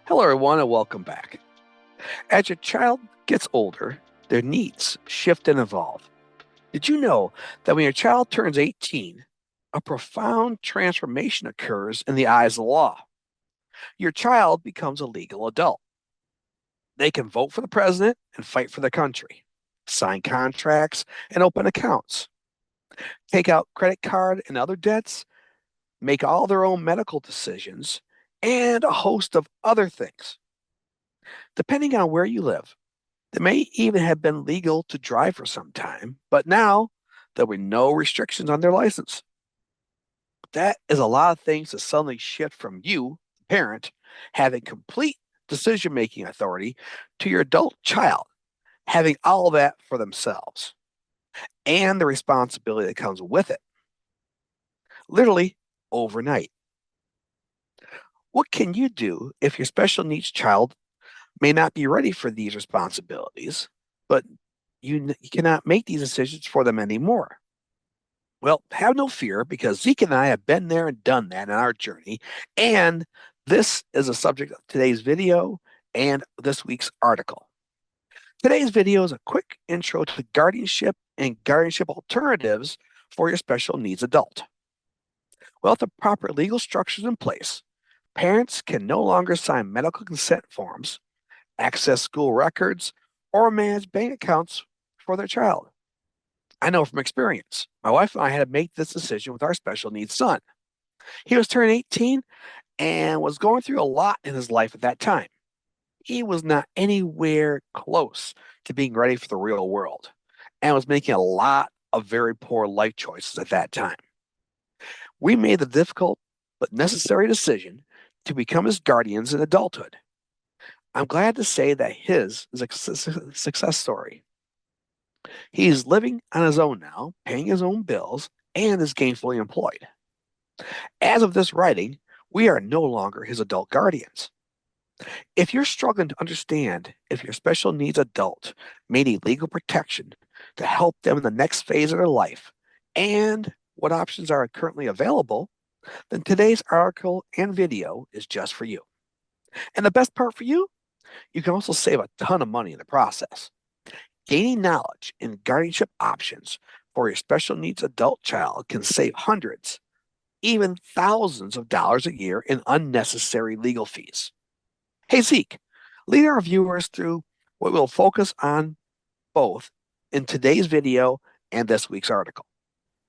Hello, everyone, and welcome back. As your child gets older, their needs shift and evolve. Did you know that when your child turns 18, a profound transformation occurs in the eyes of the law? Your child becomes a legal adult. They can vote for the president and fight for the country, sign contracts and open accounts, take out credit card and other debts, make all their own medical decisions, and a host of other things. Depending on where you live, they may even have been legal to drive for some time, but now there'll be no restrictions on their license. That is a lot of things to suddenly shift from you, the parent, having complete decision making authority to your adult child having all that for themselves and the responsibility that comes with it, literally overnight. What can you do if your special needs child may not be ready for these responsibilities, but you cannot make these decisions for them anymore? Well, have no fear because Zeke and I have been there and done that in our journey. And this is a subject of today's video and this week's article. Today's video is a quick intro to guardianship and guardianship alternatives for your special needs adult. Well, with the proper legal structures in place, parents can no longer sign medical consent forms, access school records, or manage bank accounts for their child. I know from experience. My wife and I had to make this decision with our special needs son. He was turning 18 and was going through a lot in his life at that time. He was not anywhere close to being ready for the real world and was making a lot of very poor life choices at that time. We made the difficult but necessary decision to become his guardians in adulthood. I'm glad to say that his is a success story. He is living on his own now, paying his own bills, and is gainfully employed. As of this writing, we are no longer his adult guardians. If you're struggling to understand if your special needs adult may need legal protection to help them in the next phase of their life and what options are currently available, then today's article and video is just for you. And the best part for you, you can also save a ton of money in the process. Gaining knowledge in guardianship options for your special needs adult child can save hundreds, even thousands of dollars a year in unnecessary legal fees. Hey, Zeke, lead our viewers through what we'll focus on both in today's video and this week's article.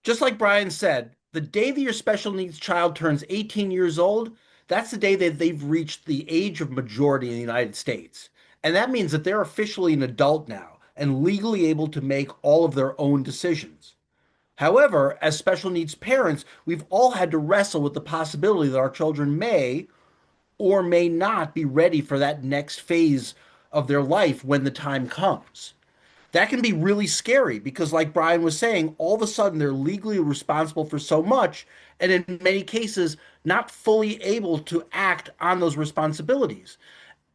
Just like Brian said, the day that your special needs child turns 18 years old, that's the day that they've reached the age of majority in the United States. And that means that they're officially an adult now and legally able to make all of their own decisions. However, as special needs parents, we've all had to wrestle with the possibility that our children may or may not be ready for that next phase of their life when the time comes. That can be really scary because, like Brian was saying, all of a sudden they're legally responsible for so much, and in many cases, not fully able to act on those responsibilities.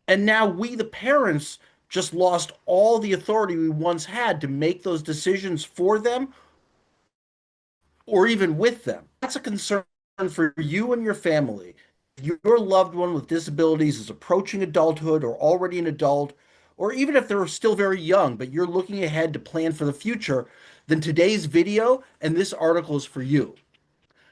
And now we, the parents, just lost all the authority we once had to make those decisions for them or even with them. That's a concern for you and your family. If your loved one with disabilities is approaching adulthood or already an adult, or even if they're still very young, but you're looking ahead to plan for the future, then today's video and this article is for you.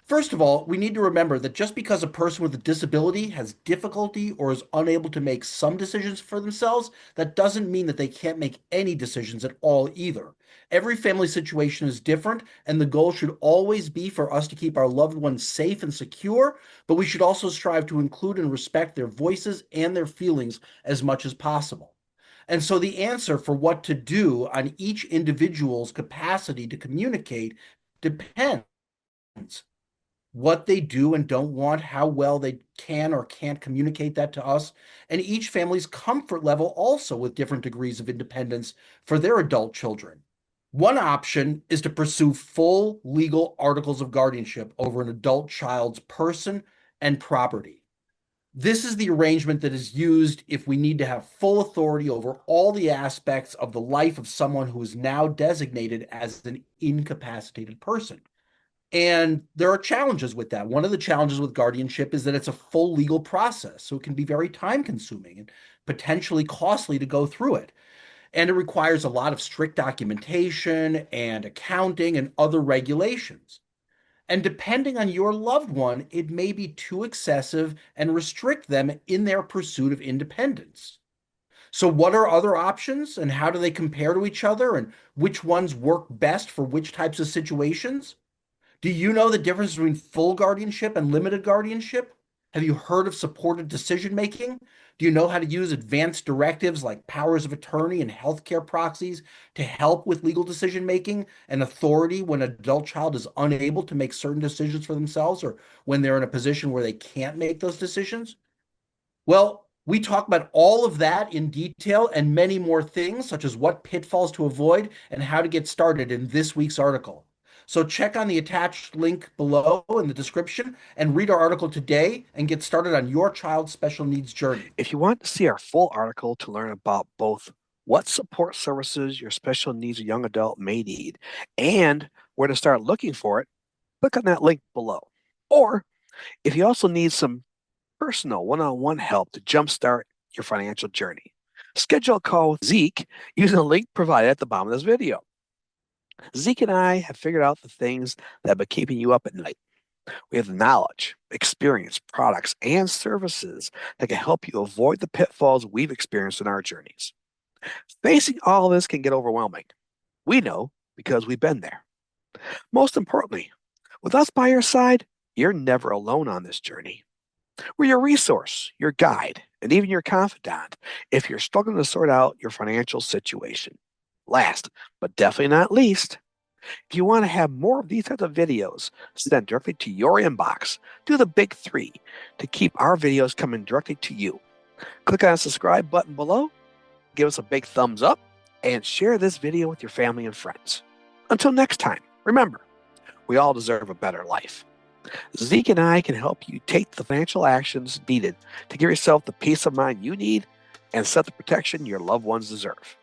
First of all, we need to remember that just because a person with a disability has difficulty or is unable to make some decisions for themselves, that doesn't mean that they can't make any decisions at all either. Every family situation is different, and the goal should always be for us to keep our loved ones safe and secure, but we should also strive to include and respect their voices and their feelings as much as possible. And so the answer for what to do on each individual's capacity to communicate depends what they do and don't want, how well they can or can't communicate that to us, and each family's comfort level also with different degrees of independence for their adult children. One option is to pursue full legal articles of guardianship over an adult child's person and property. This is the arrangement that is used if we need to have full authority over all the aspects of the life of someone who is now designated as an incapacitated person. And there are challenges with that. One of the challenges with guardianship is that it's a full legal process, so it can be very time consuming and potentially costly to go through it. And it requires a lot of strict documentation and accounting and other regulations. And depending on your loved one, it may be too excessive and restrict them in their pursuit of independence. So, what are other options and how do they compare to each other and which ones work best for which types of situations? Do you know the difference between full guardianship and limited guardianship? Have you heard of supported decision making? Do you know how to use advanced directives like powers of attorney and healthcare proxies to help with legal decision making and authority when an adult child is unable to make certain decisions for themselves or when they're in a position where they can't make those decisions? Well, we talk about all of that in detail and many more things, such as what pitfalls to avoid and how to get started in this week's article. So check on the attached link below in the description and read our article today and get started on your child's special needs journey. If you want to see our full article to learn about both what support services your special needs young adult may need and where to start looking for it, click on that link below. Or if you also need some personal one-on-one help to jumpstart your financial journey, schedule a call with Zeke using the link provided at the bottom of this video. Zeke and I have figured out the things that have been keeping you up at night. We have the knowledge, experience, products, and services that can help you avoid the pitfalls we've experienced in our journeys. Facing all this can get overwhelming. We know because we've been there. Most importantly, with us by your side, you're never alone on this journey. We're your resource, your guide, and even your confidant if you're struggling to sort out your financial situation. Last, but definitely not least, if you want to have more of these types of videos sent directly to your inbox, do the big three to keep our videos coming directly to you. Click on the subscribe button below, give us a big thumbs up, and share this video with your family and friends. Until next time, remember, we all deserve a better life. Zeke and I can help you take the financial actions needed to give yourself the peace of mind you need and set the protection your loved ones deserve.